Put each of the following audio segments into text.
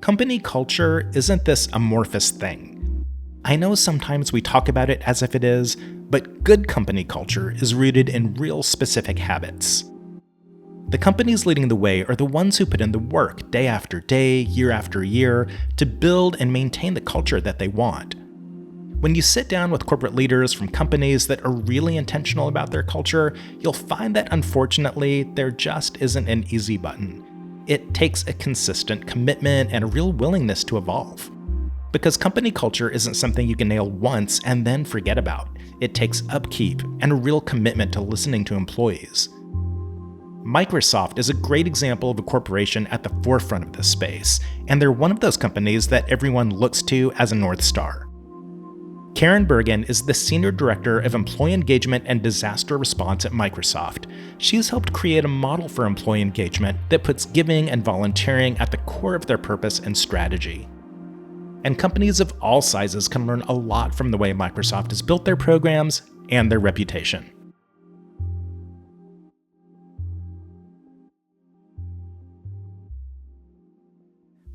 Company culture isn't this amorphous thing. I know sometimes we talk about it as if it is, but good company culture is rooted in real specific habits. The companies leading the way are the ones who put in the work day after day, year after year, to build and maintain the culture that they want. When you sit down with corporate leaders from companies that are really intentional about their culture, you'll find that unfortunately, there just isn't an easy button. It takes a consistent commitment and a real willingness to evolve. Because company culture isn't something you can nail once and then forget about. It takes upkeep and a real commitment to listening to employees. Microsoft is a great example of a corporation at the forefront of this space, and they're one of those companies that everyone looks to as a North Star. Karen Bergin is the Senior Director of Employee Engagement and Disaster Response at Microsoft. She's helped create a model for employee engagement that puts giving and volunteering at the core of their purpose and strategy. And companies of all sizes can learn a lot from the way Microsoft has built their programs and their reputation.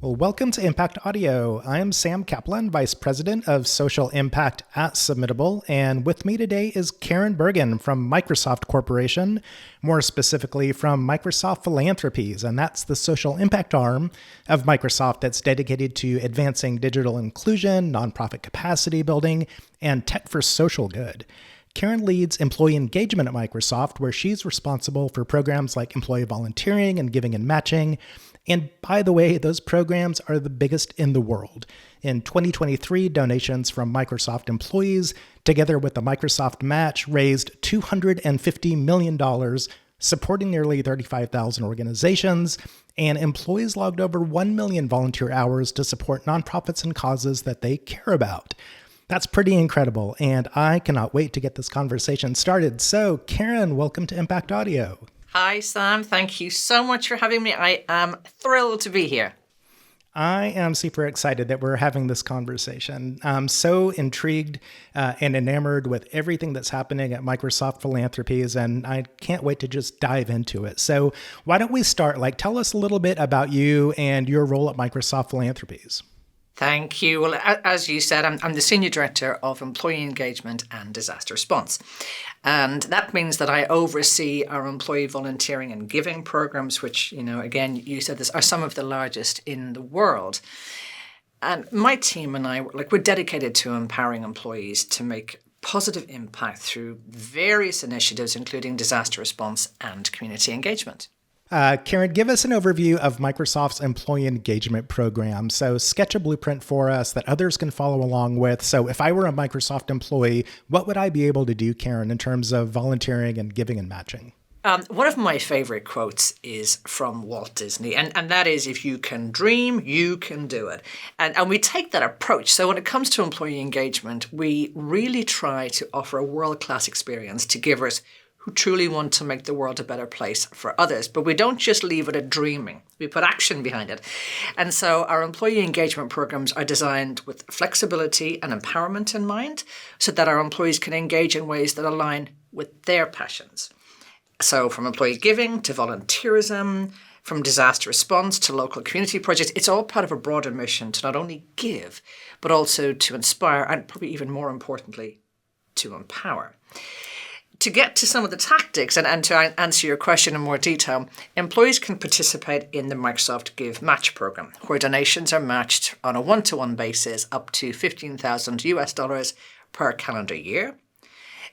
Well, welcome to Impact Audio. I'm Sam Caplan, Vice President of Social Impact at Submittable, and with me today is Karen Bergin from Microsoft Corporation, more specifically from Microsoft Philanthropies, and that's the social impact arm of Microsoft that's dedicated to advancing digital inclusion, nonprofit capacity building, and tech for social good. Karen leads employee engagement at Microsoft, where she's responsible for programs like employee volunteering and giving and matching. And by the way, those programs are the biggest in the world. In 2023, donations from Microsoft employees, together with the Microsoft Match, raised $250 million, supporting nearly 35,000 organizations, and employees logged over 1 million volunteer hours to support nonprofits and causes that they care about. That's pretty incredible, and I cannot wait to get this conversation started. So, Karen, welcome to Impact Audio. Hi, Sam. Thank you so much for having me. I am thrilled to be here. I am super excited that we're having this conversation. I'm so intrigued and enamored with everything that's happening at Microsoft Philanthropies, and I can't wait to just dive into it. So why don't we start? Tell us a little bit about you and your role at Microsoft Philanthropies. Thank you. Well, as you said, I'm the Senior Director of Employee Engagement and Disaster Response. And that means that I oversee our employee volunteering and giving programs, which, again, you said this, are some of the largest in the world. And my team and I, we're dedicated to empowering employees to make positive impact through various initiatives, including disaster response and community engagement. Karen, give us an overview of Microsoft's employee engagement program. So sketch a blueprint for us that others can follow along with. So if I were a Microsoft employee, what would I be able to do, Karen, in terms of volunteering and giving and matching? One of my favorite quotes is from Walt Disney, and that is, if you can dream, you can do it. And we take that approach. So when it comes to employee engagement, we really try to offer a world-class experience to givers who truly want to make the world a better place for others. But we don't just leave it at dreaming. We put action behind it. And so our employee engagement programs are designed with flexibility and empowerment in mind so that our employees can engage in ways that align with their passions. So from employee giving to volunteerism, from disaster response to local community projects, it's all part of a broader mission to not only give, but also to inspire and probably even more importantly, to empower. To get to some of the tactics and to answer your question in more detail, employees can participate in the Microsoft Give Match program, where donations are matched on a one-to-one basis up to $15,000 per calendar year.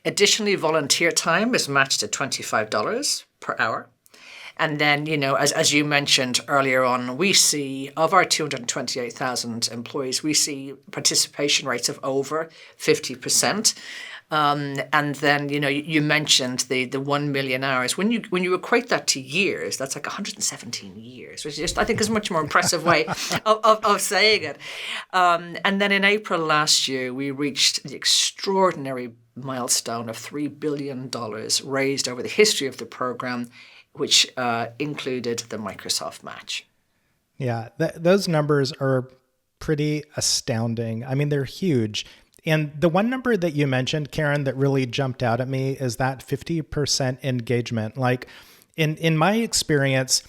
Additionally, volunteer time is matched at $25 per hour. And then, as you mentioned earlier on, we see, of our 228,000 employees, we see participation rates of over 50%. And then, you mentioned the 1 million hours. When you equate that to years, that's like 117 years, which I think is a much more impressive way of saying it. And then in April last year, we reached the extraordinary milestone of $3 billion raised over the history of the program, which included the Microsoft Match. Yeah, those numbers are pretty astounding. I mean, they're huge. And the one number that you mentioned, Karen, that really jumped out at me is that 50% engagement. In my experience,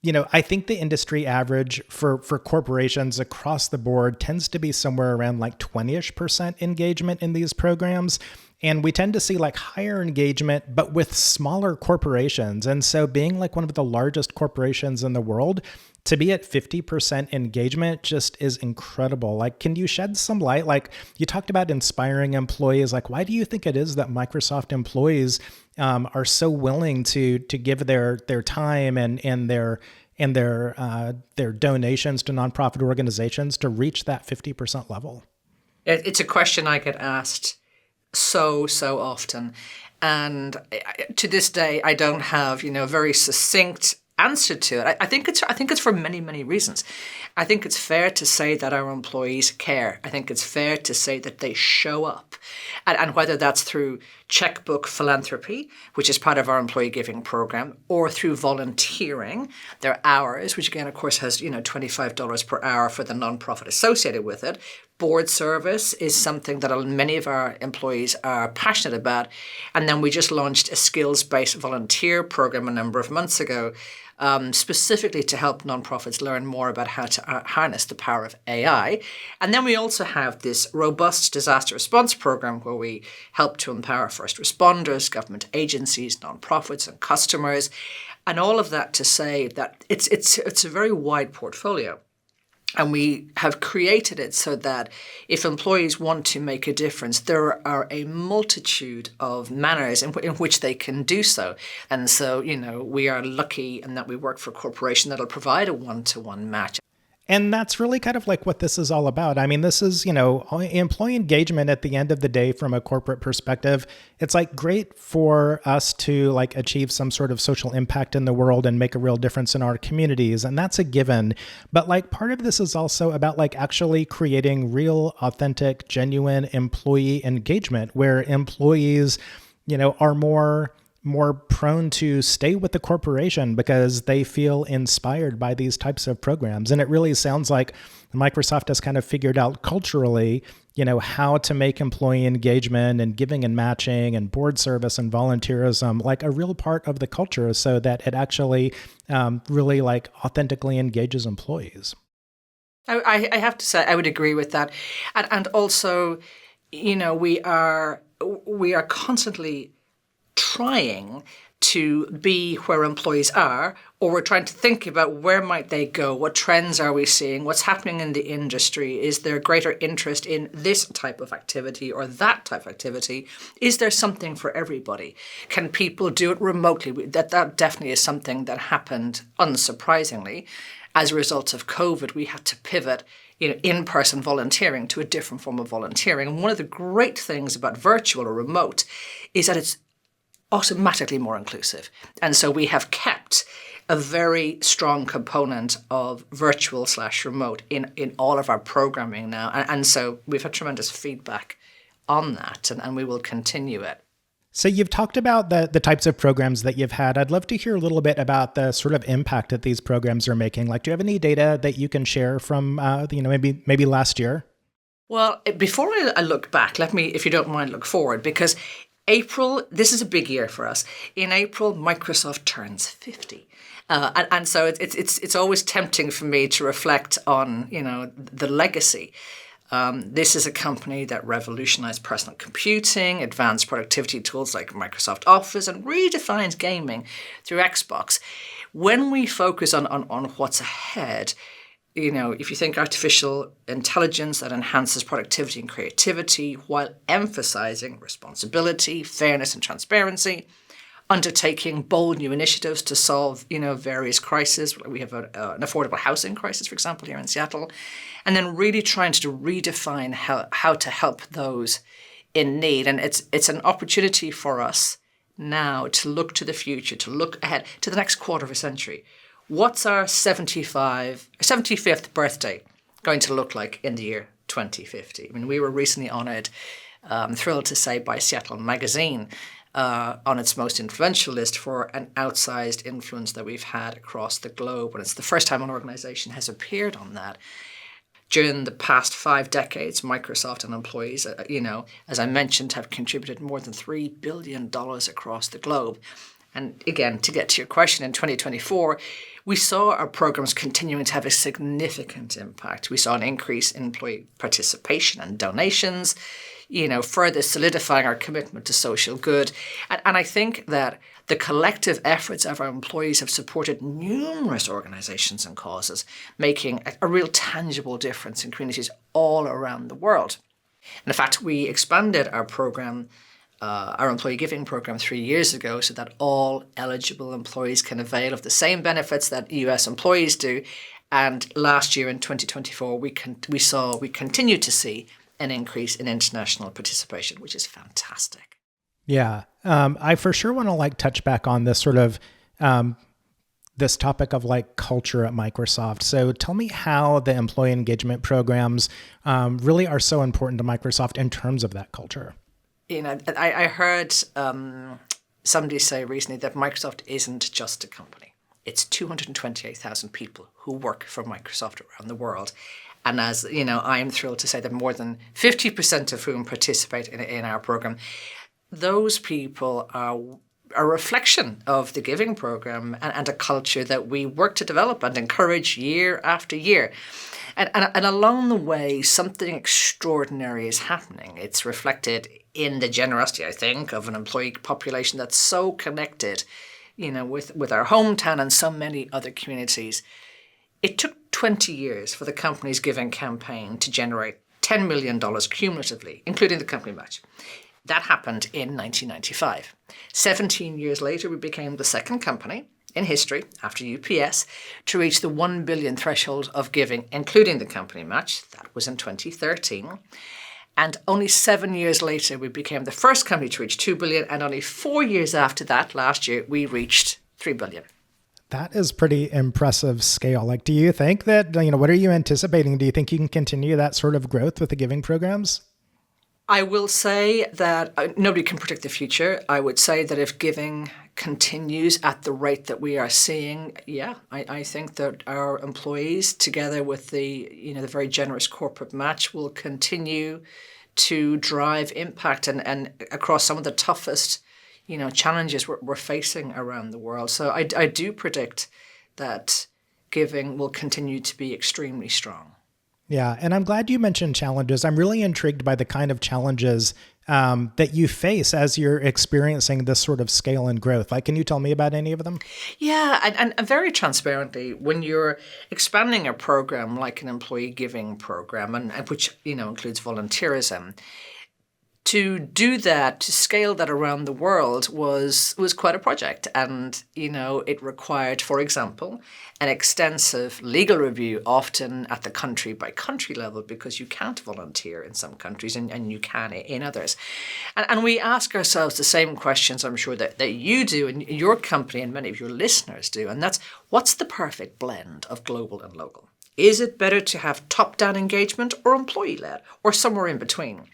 I think the industry average for corporations across the board tends to be somewhere around like 20-ish% engagement in these programs. And we tend to see like higher engagement, but with smaller corporations. And so being like one of the largest corporations in the world, to be at 50% engagement just is incredible. Like, can you shed some light? Like, you talked about inspiring employees. Like, why do you think it is that Microsoft employees are so willing to give their time and their donations to nonprofit organizations to reach that 50% level? It's a question I get asked so often, and to this day I don't have a very succinct answer to it. I think it's for many reasons. I think it's fair to say that our employees care. I think it's fair to say that they show up, and whether that's through checkbook philanthropy, which is part of our employee giving program, or through volunteering their hours, which again of course has $25 per hour for the nonprofit associated with it. Board service is something that many of our employees are passionate about. And then we just launched a skills-based volunteer program a number of months ago, specifically to help nonprofits learn more about how to harness the power of AI. And then we also have this robust disaster response program where we help to empower first responders, government agencies, nonprofits, and customers. And all of that to say that it's a very wide portfolio. And we have created it so that if employees want to make a difference, there are a multitude of manners in which they can do so. And so, we are lucky in that we work for a corporation that'll provide a one-to-one match. And that's really kind of like what this is all about. I mean, this is, employee engagement at the end of the day from a corporate perspective. It's like great for us to like achieve some sort of social impact in the world and make a real difference in our communities. And that's a given. But like part of this is also about like actually creating real, authentic, genuine employee engagement where employees, are more prone to stay with the corporation because they feel inspired by these types of programs. And it really sounds like Microsoft has kind of figured out culturally, how to make employee engagement and giving and matching and board service and volunteerism like a real part of the culture so that it actually really like authentically engages employees. I have to say, I would agree with that. And also, we are constantly trying to be where employees are, or we're trying to think about where might they go, what trends are we seeing, what's happening in the industry, is there greater interest in this type of activity or that type of activity, is there something for everybody, can people do it remotely? That definitely is something that happened unsurprisingly. As a result of COVID, we had to pivot in-person volunteering to a different form of volunteering. And one of the great things about virtual or remote is that it's automatically more inclusive. And so we have kept a very strong component of virtual/remote in all of our programming now. And so we've had tremendous feedback on that, and we will continue it. So you've talked about the types of programs that you've had. I'd love to hear a little bit about the sort of impact that these programs are making. Like, do you have any data that you can share from, maybe last year? Well, before I look back, let me, if you don't mind, look forward, because April, this is a big year for us. In April, Microsoft turns 50. And so it's always tempting for me to reflect on, the legacy. This is a company that revolutionized personal computing, advanced productivity tools like Microsoft Office, and redefines gaming through Xbox. When we focus on what's ahead, if you think artificial intelligence that enhances productivity and creativity while emphasizing responsibility, fairness, and transparency, undertaking bold new initiatives to solve, various crises. We have an affordable housing crisis, for example, here in Seattle, and then really trying to redefine how to help those in need. And it's an opportunity for us now to look to the future, to look ahead to the next quarter of a century. What's our 75th birthday going to look like in the year 2050? I mean, we were recently honored, thrilled to say, by Seattle Magazine on its most influential list for an outsized influence that we've had across the globe. And it's the first time an organization has appeared on that. During the past 5 decades, Microsoft and employees, as I mentioned, have contributed more than $3 billion across the globe. And again, to get to your question, in 2024, we saw our programs continuing to have a significant impact. We saw an increase in employee participation and donations, further solidifying our commitment to social good. And I think that the collective efforts of our employees have supported numerous organizations and causes, making a real tangible difference in communities all around the world. And in fact, we expanded our program, our employee giving program 3 years ago, so that all eligible employees can avail of the same benefits that US employees do. And last year in 2024, we continued to see an increase in international participation, which is fantastic. Yeah. I for sure want to touch back on this sort of this topic of culture at Microsoft. So tell me how the employee engagement programs really are so important to Microsoft in terms of that culture. I heard somebody say recently that Microsoft isn't just a company. It's 228,000 people who work for Microsoft around the world. And as I am thrilled to say that more than 50% of whom participate in our program, those people are a reflection of the giving program and a culture that we work to develop and encourage year after year. And along the way, something extraordinary is happening. It's reflected in the generosity, I think, of an employee population that's so connected, with our hometown and so many other communities. It took 20 years for the company's giving campaign to generate $10 million cumulatively, including the company match. That happened in 1995. 17 years later, we became the second company in history, after UPS, to reach the 1 billion threshold of giving, including the company match. That was in 2013. And only 7 years later, we became the first company to reach 2 billion. And only 4 years after that, last year, we reached 3 billion. That is pretty impressive scale. Do you think that, what are you anticipating? Do you think you can continue that sort of growth with the giving programs? I will say that nobody can predict the future. I would say that if giving continues at the rate that we are seeing, I think that our employees, together with the very generous corporate match, will continue to drive impact and across some of the toughest challenges we're facing around the world. So I do predict that giving will continue to be extremely strong. Yeah, and I'm glad you mentioned challenges. I'm really intrigued by the kind of challenges that you face as you're experiencing this sort of scale and growth. Can you tell me about any of them? Yeah, and very transparently, when you're expanding a program like an employee giving program, and which includes volunteerism, to do that, to scale that around the world was quite a project. And, it required, for example, an extensive legal review, often at the country by country level, because you can't volunteer in some countries and you can in others. And we ask ourselves the same questions, I'm sure, that you do and your company and many of your listeners do. And that's, what's the perfect blend of global and local? Is it better to have top-down engagement or employee-led or somewhere in between?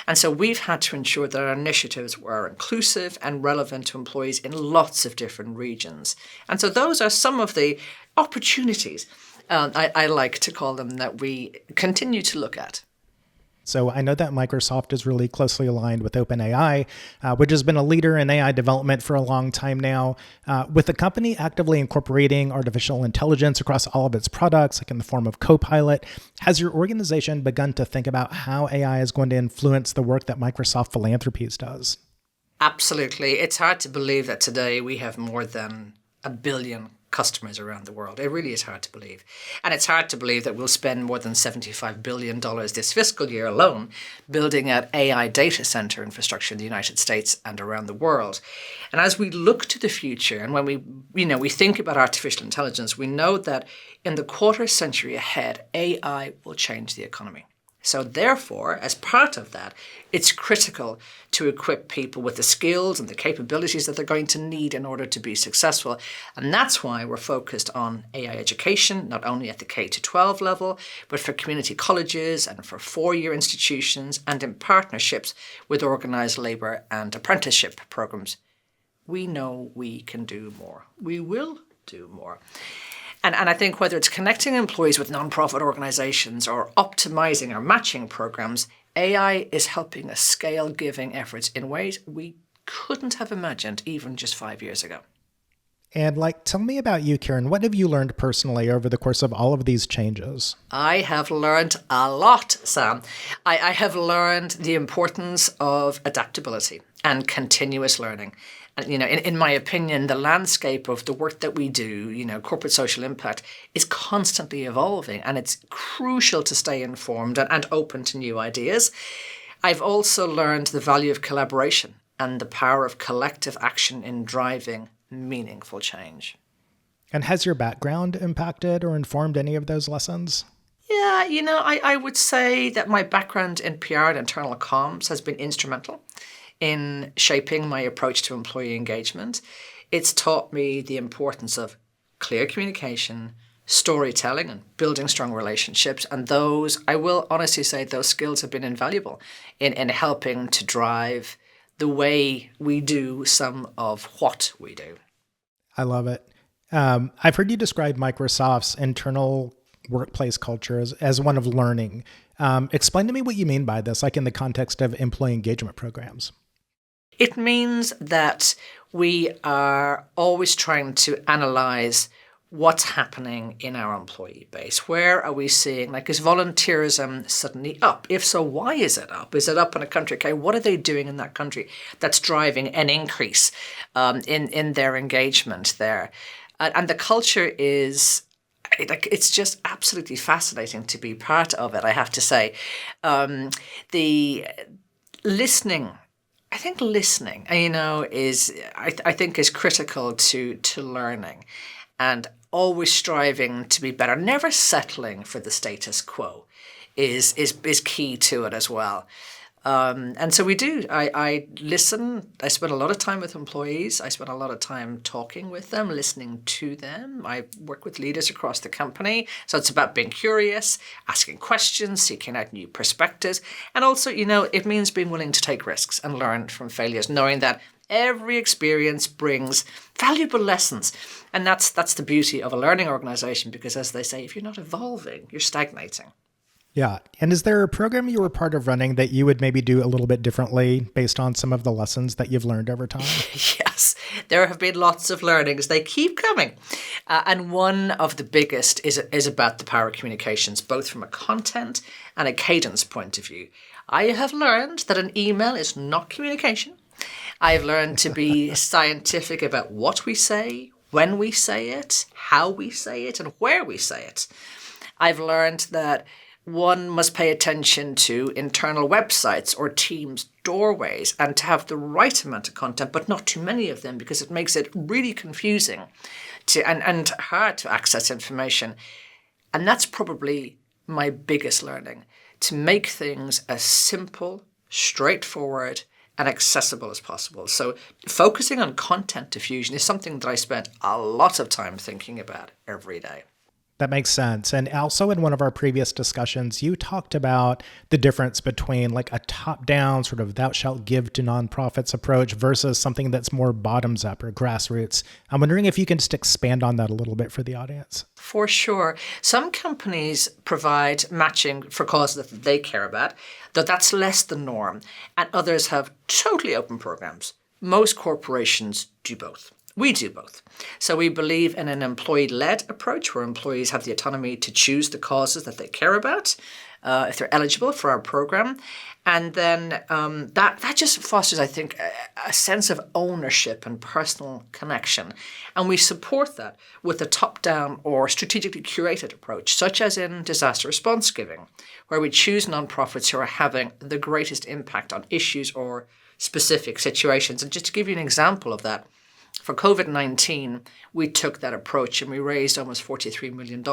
And so we've had to ensure that our initiatives were inclusive and relevant to employees in lots of different regions. And so those are some of the opportunities, I like to call them, that we continue to look at. So I know that Microsoft is really closely aligned with OpenAI, which has been a leader in AI development for a long time now. With the company actively incorporating artificial intelligence across all of its products, in the form of Copilot, has your organization begun to think about how AI is going to influence the work that Microsoft Philanthropies does? Absolutely. It's hard to believe that today we have more than 1 billion customers around the world. It really is hard to believe. And it's hard to believe that we'll spend more than $75 billion this fiscal year alone building out AI data center infrastructure in the United States and around the world. And as we look to the future, and when we think about artificial intelligence, we know that in the quarter century ahead, AI will change the economy. So therefore, as part of that, it's critical to equip people with the skills and the capabilities that they're going to need in order to be successful. And that's why we're focused on AI education, not only at the K-12 level, but for community colleges and for four-year institutions and in partnerships with organized labor and apprenticeship programs. We know we can do more. We will do more. And I think whether it's connecting employees with nonprofit organizations or optimizing our matching programs, AI is helping us scale giving efforts in ways we couldn't have imagined even just 5 years ago. And tell me about you, Karen. What have you learned personally over the course of all of these changes? I have learned a lot, Sam. I have learned the importance of adaptability and continuous learning. And, in my opinion, the landscape of the work that we do, corporate social impact, is constantly evolving, and it's crucial to stay informed and open to new ideas. I've also learned the value of collaboration and the power of collective action in driving meaningful change. And has your background impacted or informed any of those lessons? Yeah, I would say that my background in PR and internal comms has been instrumental in shaping my approach to employee engagement. It's taught me the importance of clear communication, storytelling, and building strong relationships. And I will honestly say, those skills have been invaluable in helping to drive the way we do some of what we do. I love it. I've heard you describe Microsoft's internal workplace culture as one of learning. Explain to me what you mean by this, in the context of employee engagement programs. It means that we are always trying to analyze what's happening in our employee base. Where are we seeing, is volunteerism suddenly up? If so, why is it up? Is it up in a country? Okay, what are they doing in that country that's driving an increase in their engagement there? And the culture is, it's just absolutely fascinating to be part of it, I have to say. The listening, I think listening, is critical to learning, and always striving to be better, never settling for the status quo is key to it as well. And so we do. I listen. I spend a lot of time with employees. I spend a lot of time talking with them, listening to them. I work with leaders across the company. So it's about being curious, asking questions, seeking out new perspectives. And also, it means being willing to take risks and learn from failures, knowing that every experience brings valuable lessons. And that's the beauty of a learning organization, because, as they say, if you're not evolving, you're stagnating. Yeah. And is there a program you were part of running that you would maybe do a little bit differently based on some of the lessons that you've learned over time? Yes, there have been lots of learnings. They keep coming. And one of the biggest is about the power of communications, both from a content and a cadence point of view. I have learned that an email is not communication. I've learned to be scientific about what we say, when we say it, how we say it, and where we say it. I've learned that one must pay attention to internal websites or teams' doorways, and to have the right amount of content, but not too many of them, because it makes it really confusing and hard to access information. And that's probably my biggest learning, to make things as simple, straightforward, and accessible as possible. So focusing on content diffusion is something that I spent a lot of time thinking about every day. That makes sense. And also in one of our previous discussions, you talked about the difference between a top-down sort of thou shalt give to nonprofits approach versus something that's more bottoms up or grassroots. I'm wondering if you can just expand on that a little bit for the audience. For sure. Some companies provide matching for causes that they care about, though that's less the norm. And others have totally open programs. Most corporations do both. We do both. So we believe in an employee-led approach, where employees have the autonomy to choose the causes that they care about, if they're eligible for our program. And then that just fosters, I think, a sense of ownership and personal connection. And we support that with a top-down or strategically curated approach, such as in disaster response giving, where we choose nonprofits who are having the greatest impact on issues or specific situations. And just to give you an example of that, for COVID-19, we took that approach and we raised almost $43 million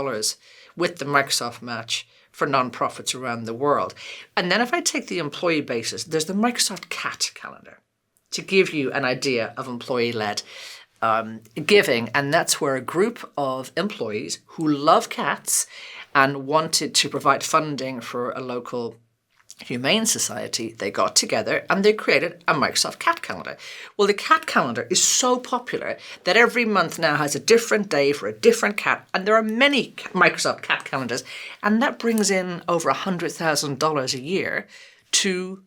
with the Microsoft match for nonprofits around the world. And then if I take the employee basis, there's the Microsoft Cat Calendar, to give you an idea of employee-led giving. And that's where a group of employees who love cats and wanted to provide funding for a local Humane Society, they got together and they created a Microsoft Cat Calendar. Well, the Cat Calendar is so popular that every month now has a different day for a different cat, and there are many Microsoft Cat Calendars, and that brings in over $100,000 a year to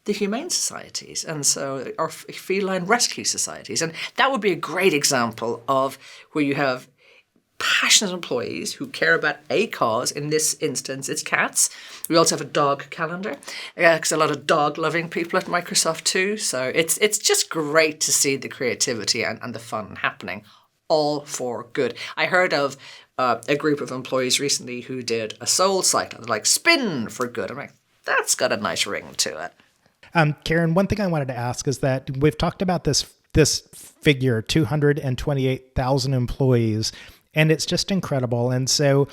the humane societies, and so our feline rescue societies. And that would be a great example of where you have passionate employees who care about a cause. In this instance, it's cats. We also have a dog calendar, because a lot of dog-loving people at Microsoft too. So it's just great to see the creativity and the fun happening, all for good. I heard of a group of employees recently who did a soul cycle, like spin for good. I'm like, that's got a nice ring to it. Karen, one thing I wanted to ask is that we've talked about this figure, 228,000 employees, and it's just incredible. And so,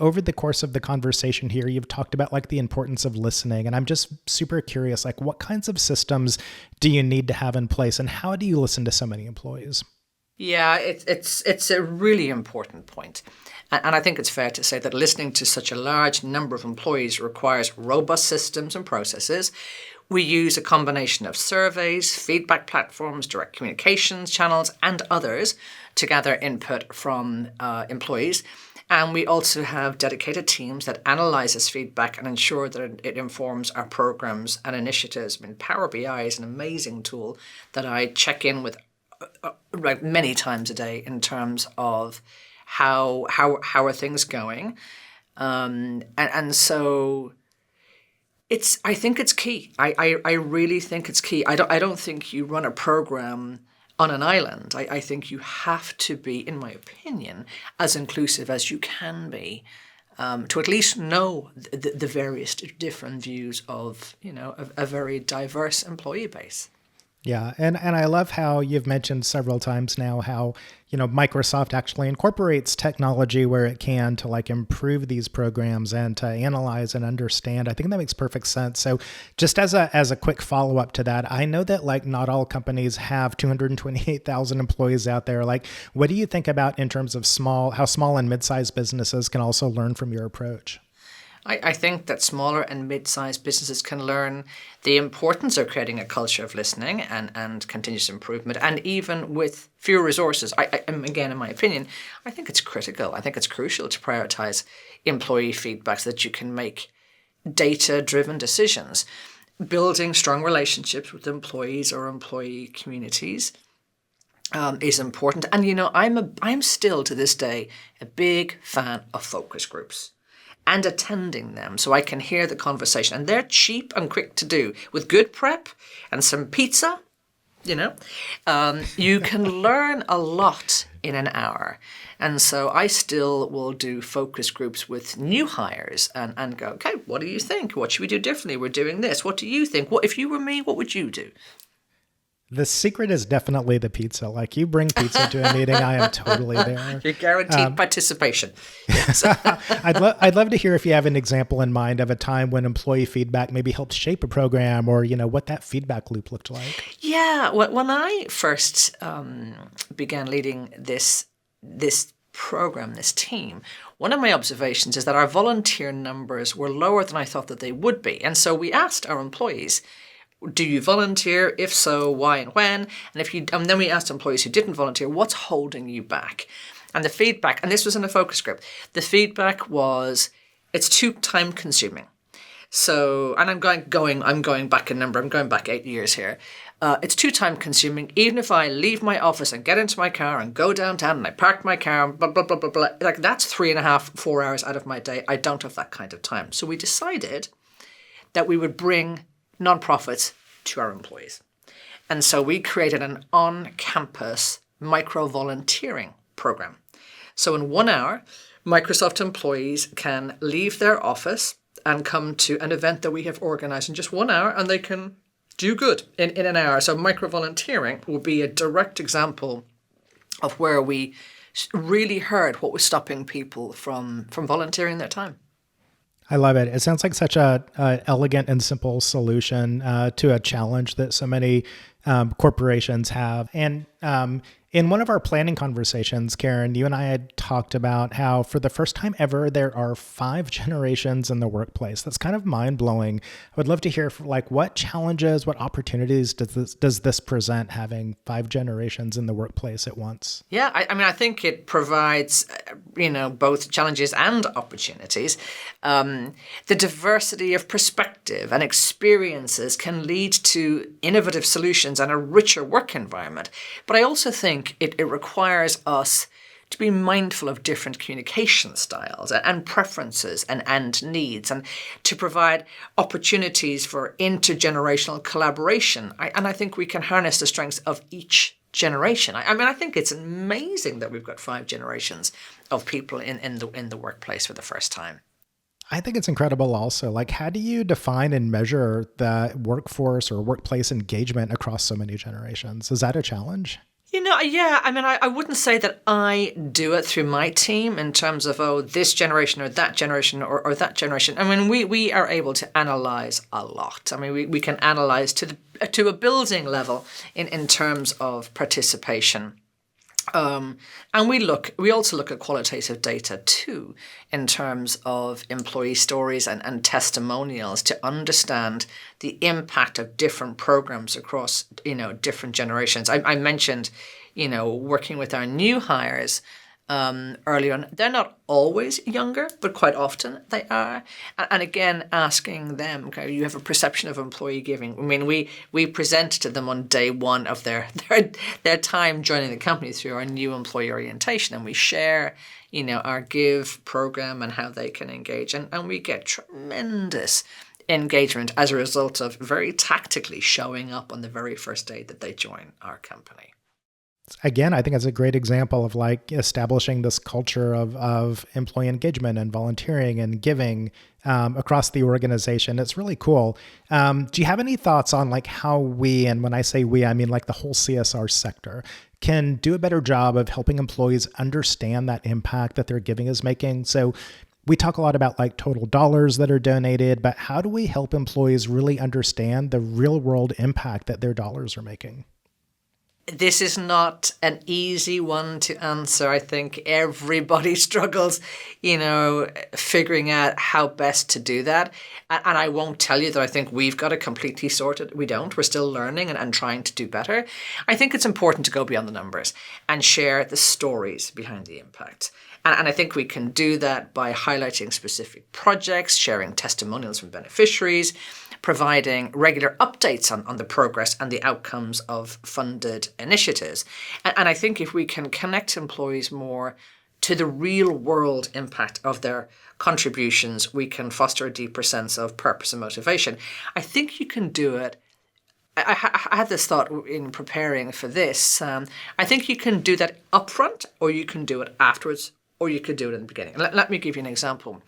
over the course of the conversation here, you've talked about like the importance of listening. And I'm just super curious, like what kinds of systems do you need to have in place, and how do you listen to so many employees? Yeah, it's a really important point. And I think it's fair to say that listening to such a large number of employees requires robust systems and processes. We use a combination of surveys, feedback platforms, direct communications channels, and others to gather input from employees. And we also have dedicated teams that analyze this feedback and ensure that it informs our programs and initiatives. I mean, Power BI is an amazing tool that I check in with like many times a day in terms of how are things going, and so I think it's key. I really think it's key. I don't think you run a program on an island. I think you have to be, in my opinion, as inclusive as you can be, to at least know the various different views of a very diverse employee base. Yeah. And I love how you've mentioned several times now how, Microsoft actually incorporates technology where it can to like improve these programs and to analyze and understand. I think that makes perfect sense. So just as a quick follow up to that, I know that like not all companies have 228,000 employees out there. Like, what do you think about in terms of how small and mid-sized businesses can also learn from your approach? I think that smaller and mid-sized businesses can learn the importance of creating a culture of listening and continuous improvement. And even with fewer resources, again, in my opinion, I think it's critical. I think it's crucial to prioritize employee feedback so that you can make data-driven decisions. Building strong relationships with employees or employee communities is important. And, I'm still to this day a big fan of focus groups and attending them so I can hear the conversation. And they're cheap and quick to do. With good prep and some pizza, you can learn a lot in an hour. And so I still will do focus groups with new hires and go, okay, what do you think? What should we do differently? We're doing this. What do you think? What if you were me, what would you do? The secret is definitely the pizza. Like you bring pizza to a meeting, I am totally there. You're guaranteed participation. Yes. I'd love to hear if you have an example in mind of a time when employee feedback maybe helped shape a program or, what that feedback loop looked like. Yeah. When I first began leading this program, this team, one of my observations is that our volunteer numbers were lower than I thought that they would be. And so we asked our employees, do you volunteer? If so, why and when? And then we asked employees who didn't volunteer, what's holding you back? And the feedback, and this was in a focus group, the feedback was it's too time consuming. So, and I'm going back a number, I'm going back 8 years here. It's too time consuming. Even if I leave my office and get into my car and go downtown and I park my car, blah, blah, blah, blah, blah, like that's 3.5, 4 hours out of my day. I don't have that kind of time. So we decided that we would bring nonprofits to our employees. And so we created an on-campus micro-volunteering program. So in 1 hour, Microsoft employees can leave their office and come to an event that we have organized in just 1 hour, and they can do good in an hour. So micro-volunteering will be a direct example of where we really heard what was stopping people from volunteering their time. I love it. It sounds like such a elegant and simple solution to a challenge that so many corporations have. And in one of our planning conversations, Karen, you and I had talked about how for the first time ever, there are 5 generations in the workplace. That's kind of mind-blowing. I would love to hear what challenges, what opportunities does this present, having 5 generations in the workplace at once? Yeah, I think it provides both challenges and opportunities. The diversity of perspective and experiences can lead to innovative solutions and a richer work environment. But I also think it requires us to be mindful of different communication styles and preferences and needs, and to provide opportunities for intergenerational collaboration. I think we can harness the strengths of each generation. I think it's amazing that we've got 5 generations of people in the workplace for the first time. I think it's incredible also. Like, how do you define and measure the workforce or workplace engagement across so many generations? Is that a challenge? Yeah, I wouldn't say that I do it through my team in terms of, this generation or that generation or that generation. We are able to analyze a lot. We can analyze to a building level in terms of participation. And we also look at qualitative data too, in terms of employee stories and testimonials to understand the impact of different programs across, different generations. I mentioned, working with our new hires earlier on. They're not always younger, but quite often they are. And again, asking them, okay, you have a perception of employee giving. We present to them on day one of their time joining the company through our new employee orientation, and we share, our Give program and how they can engage. And we get tremendous engagement as a result of very tactically showing up on the very first day that they join our company. Again, I think it's a great example of like establishing this culture of employee engagement and volunteering and giving across the organization. It's really cool. Do you have any thoughts on like how we, and when I say we, I mean like the whole CSR sector, can do a better job of helping employees understand that impact that their giving is making? So we talk a lot about like total dollars that are donated, but how do we help employees really understand the real world impact that their dollars are making? This is not an easy one to answer. I think everybody struggles, figuring out how best to do that. And I won't tell you that I think we've got it completely sorted. We don't. We're still learning and trying to do better. I think it's important to go beyond the numbers and share the stories behind the impact. And I think we can do that by highlighting specific projects, sharing testimonials from beneficiaries, providing regular updates on the progress and the outcomes of funded initiatives. And I think if we can connect employees more to the real world impact of their contributions, we can foster a deeper sense of purpose and motivation. I think you can do it. I had this thought in preparing for this. I think you can do that upfront, or you can do it afterwards, or you could do it in the beginning. Let me give you an example.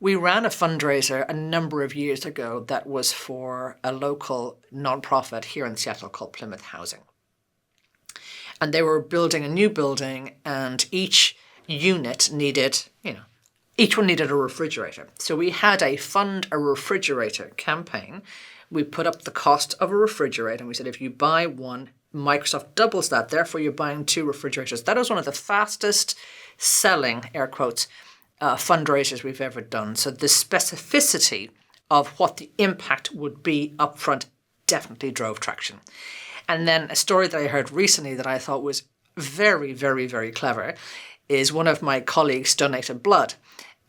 We ran a fundraiser a number of years ago that was for a local nonprofit here in Seattle called Plymouth Housing. And they were building a new building, and each unit needed, each one needed a refrigerator. So we had a Fund a Refrigerator campaign. We put up the cost of a refrigerator, and we said, if you buy one, Microsoft doubles that, therefore you're buying 2 refrigerators. That was one of the fastest selling, air quotes, fundraisers we've ever done. So the specificity of what the impact would be upfront definitely drove traction. And then a story that I heard recently that I thought was very, very, very clever is one of my colleagues donated blood.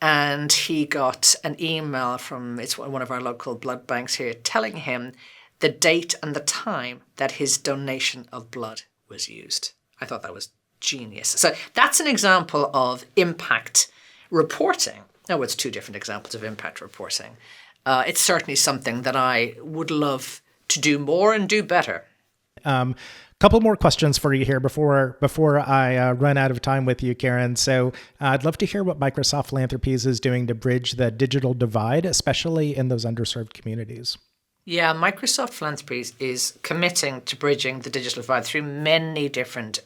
And he got an email from one of our local blood banks here telling him the date and the time that his donation of blood was used. I thought that was genius. So that's an example of impact reporting. Now, it's 2 different examples of impact reporting. It's certainly something that I would love to do more and do better. Couple more questions for you here before I run out of time with you, Karen. So I'd love to hear what Microsoft Philanthropies is doing to bridge the digital divide, especially in those underserved communities. Yeah, Microsoft Philanthropies is committing to bridging the digital divide through many different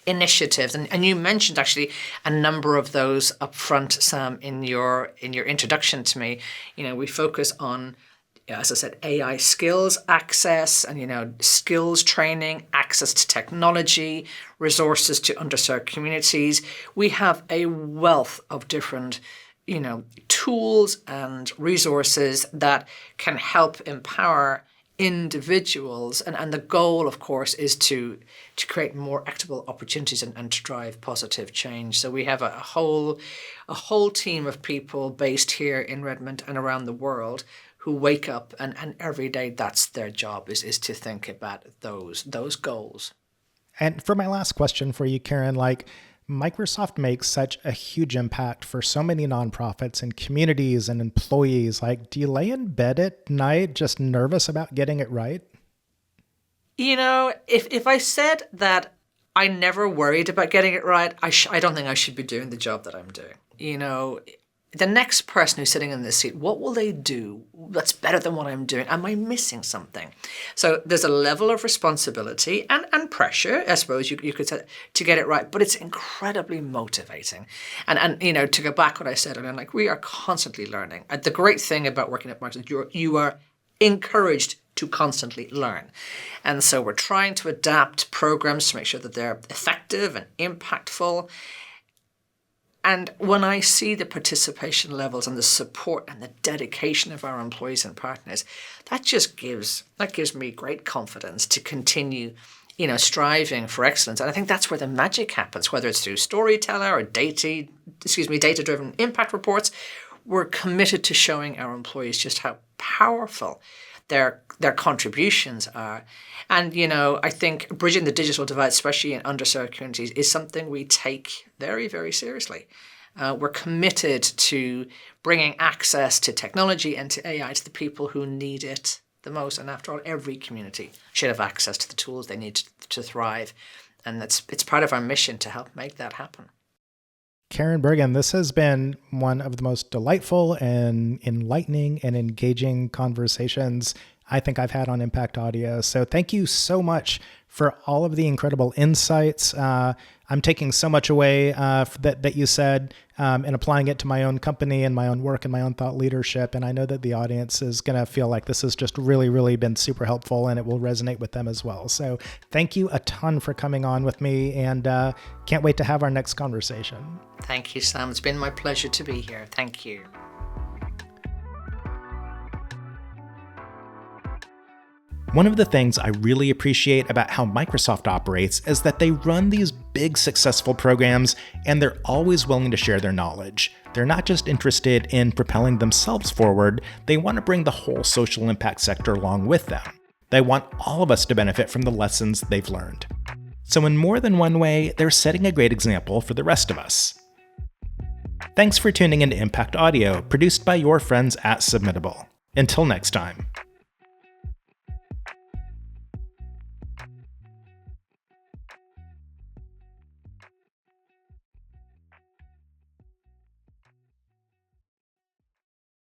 initiatives. And you mentioned actually a number of those up front, Sam, in your introduction to me. We focus on, as I said, AI skills access and, skills training, access to technology, resources to underserved communities. We have a wealth of different tools and resources that can help empower individuals. And the goal, of course, is to create more equitable opportunities and to drive positive change. So we have a whole team of people based here in Redmond and around the world who wake up and every day that's their job is to think about those goals. And for my last question for you, Karen, Microsoft makes such a huge impact for so many nonprofits and communities and employees. Do you lay in bed at night just nervous about getting it right? If I said that I never worried about getting it right, I don't think I should be doing the job that I'm doing. The next person who's sitting in this seat, what will they do that's better than what I'm doing? Am I missing something? So there's a level of responsibility and pressure, I suppose you could say, to get it right, but it's incredibly motivating. And to go back what I said earlier, we are constantly learning. And the great thing about working at Microsoft, you are encouraged to constantly learn. And so we're trying to adapt programs to make sure that they're effective and impactful. And when I see the participation levels and the support and the dedication of our employees and partners, that gives me great confidence to continue, striving for excellence. And I think that's where the magic happens, whether it's through storyteller or data-driven impact reports. We're committed to showing our employees just how powerful their contributions are. And, I think bridging the digital divide, especially in underserved communities, is something we take very, very seriously. We're committed to bringing access to technology and to AI to the people who need it the most. And after all, every community should have access to the tools they need to thrive. And it's part of our mission to help make that happen. Karen Bergin, this has been one of the most delightful and enlightening and engaging conversations I think I've had on Impact Audio. So thank you so much for all of the incredible insights. I'm taking so much away that you said and applying it to my own company and my own work and my own thought leadership. And I know that the audience is going to feel like this has just really, really been super helpful and it will resonate with them as well. So thank you a ton for coming on with me and can't wait to have our next conversation. Thank you, Sam. It's been my pleasure to be here. Thank you. One of the things I really appreciate about how Microsoft operates is that they run these big successful programs and they're always willing to share their knowledge. They're not just interested in propelling themselves forward, they want to bring the whole social impact sector along with them. They want all of us to benefit from the lessons they've learned. So in more than one way, they're setting a great example for the rest of us. Thanks for tuning into Impact Audio, produced by your friends at Submittable. Until next time.